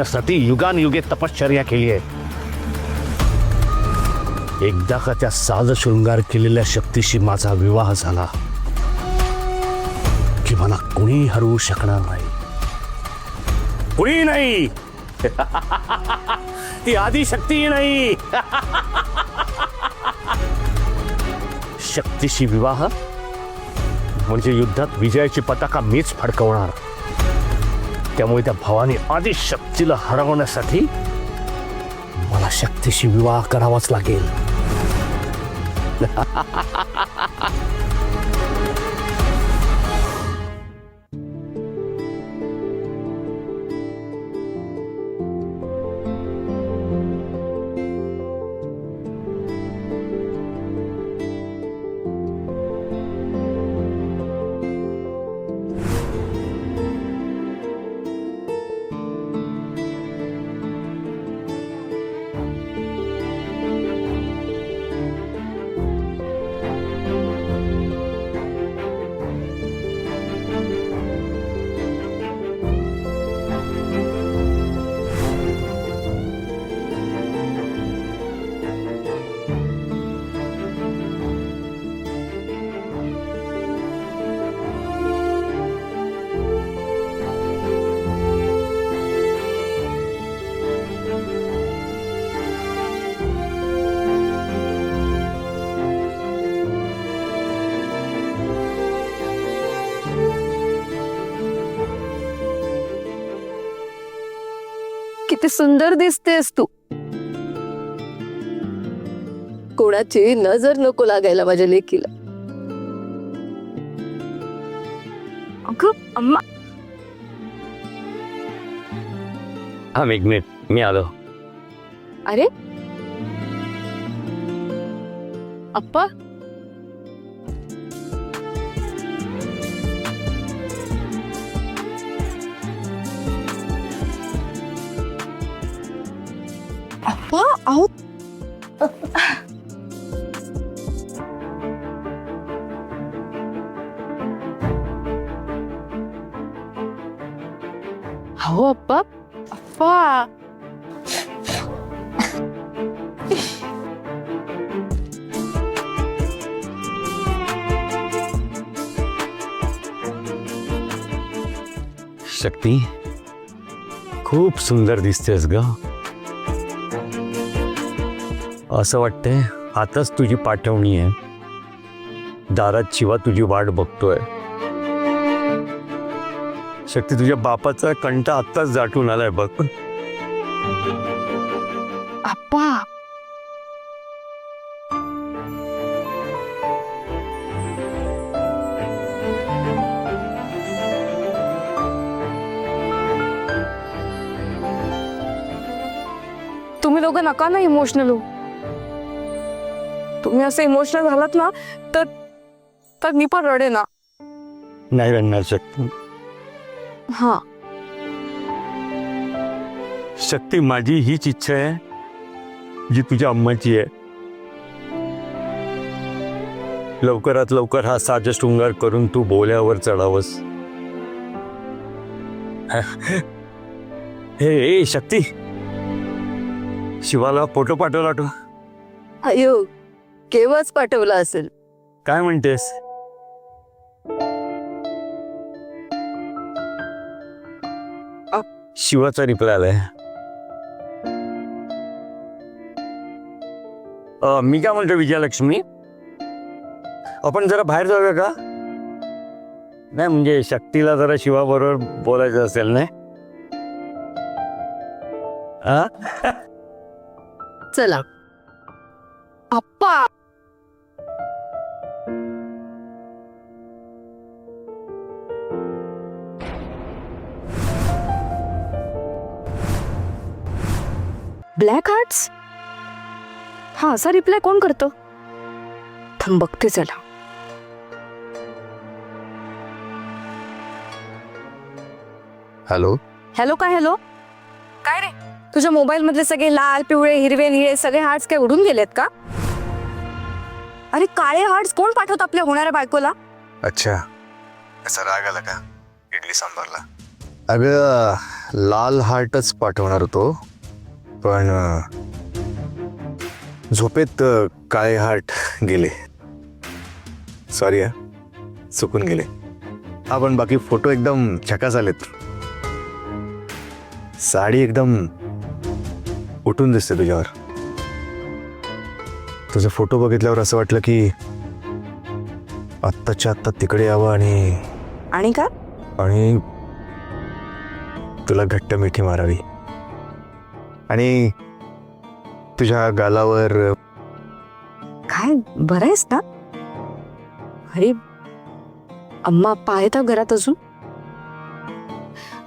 साठी युगानयुगे तपश्चर्या केली आहे. एकदा का त्या साज शृंगार केलेल्या शक्तीशी माझा विवाह झाला की मला कुणी हरवू शकणार नाही. कुणी नाही. ती आदिशक्ती नाही. शक्तीशी विवाह म्हणजे युद्धात विजयाची पताका मीच फडकवणार. त्यामुळे त्या भावाने आदिशक्तीला हरवण्यासाठी मला शक्तीशी विवाह करावाच लागेल. किती सुंदर दिसतेस तू. कोणाची नजर नको लागायला माझ्या लेकीला. अगं अम्मा. हा एक मिनिट, मी आलो. अरे अप्पा, अप्पा आहो. हो अप्पा. अप्पा शक्ती, खूप सुंदर दिसतेस ग. असं वाटतंय आताच तुझी पाठवणी आहे. दारात शिवा तुझी वाट बघतोय. शक्ती, तुझ्या बापाचा कंटा आत्ताच दाटून आलाय बघ. अप्पा तुम्ही दोघं नका ना इमोशनल हो. तुम्ही असं इमोशनल झालात ना तर तर मी पण रडे ना. नाही रडणार शक्ती. हा, शक्ती, माझी हीच इच्छा आहे जी तुझ्या अम्माची आहे. लवकरात लवकर हा साजशृंगार करून तू बोल्यावर चढावस. हे शक्ती, शिवाला फोटो पाठवला तो. अयो, केव्हाच पाठवला असेल. काय म्हणतेस? शिवाचा रिप्लाय आलाय. मी काय म्हणतो विजयलक्ष्मी, आपण जरा बाहेर जाऊया का? नाही म्हणजे शक्तीला जरा शिवा बरोबर बोलायचं असेल नाही. चला अप्पा. ब्लॅक हार्ट्स, हा असा रिप्लाय कोण करतो? थांब बघते चला. हॅलो. हॅलो काय हॅलो काय रे? तुझ्या मोबाईल मधले सगळे लाल पिवळे हिरवे निळे सगळे हार्ट्स काय उडून गेलेत का? अरे काळे हार्ट्स कोण पाठवत आपल्या होणाऱ्या बायकोला? अच्छा, असा राग आला का इडली सांबारला? अगं लाल हार्टच पाठवणार होतो पण झोपेत काळे हार्ट गेले. सॉरी चुकून गेले. हा पण बाकी फोटो एकदम झकास आलेत. साडी एकदम उठून दिसते तुझ्यावर. तुझे फोटो बघितल्यावर असं वाटलं की आत्ताच्या आत्ता तिकडे यावं आणि काय? आणि तुला घट्ट मिठी मारावी आणि तुझ्या गालावर. काय बरं आहेस ना? अरे अम्मा आप्पा आहेत हा घरात अजून,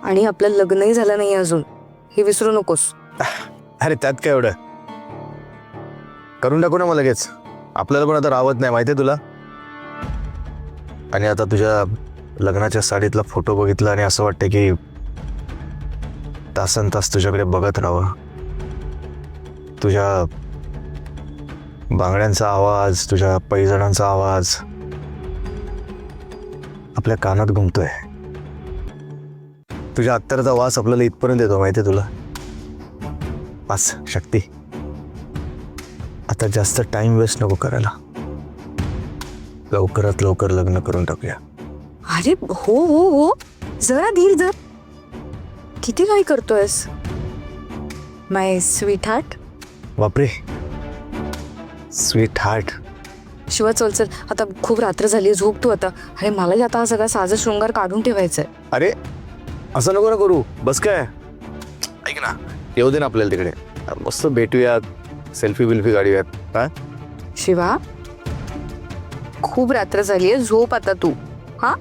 आणि आपलं लग्नही झालं नाही अजून, हे विसरू नकोस. अरे त्यात काय एवढं, करून टाकू ना मग लगेच. आपल्याला पण आता राहत नाही माहितीये तुला. आणि आता तुझ्या लग्नाच्या साडीतला फोटो बघितला आणि असं वाटतं की तासन तास तुझ्याकडे बघत राहावं. तुझ्या बांगड्यांचा आवाज, तुझ्या पैजणांचा आवाज आपल्या कानात घुमतोय. तुझ्या अत्तरचा वास आपल्याला इथपर्यंत येतो माहितीये तुला. बस शक्ती, आता जास्त टाइम वेस्ट नको करायला. लवकरात लवकर लग्न करून टाकूया. अरे हो हो हो, जरा धीर धर. किती काय करतोयस माय स्वीट हार्ट. बापरे, स्वीट हार्ट. शिवा चल चल, आता खूप रात्र झाली, झोप तू आता. अरे मलाही आता हा सगळा साज शृंगार काढून ठेवायचा आहे. अरे असं नको ना करू. बस काय, ऐक ना, येऊ दे ना आपल्याला तिकडे. मस्त भेटूयात, सेल्फी बिल्फी काढूयात. हा शिवा, खूप रात्र झाली आहे, झोप आता तू. हा,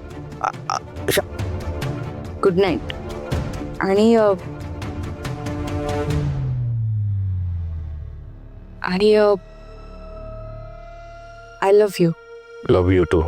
गुड नाईट. आणि I love you. Love you to.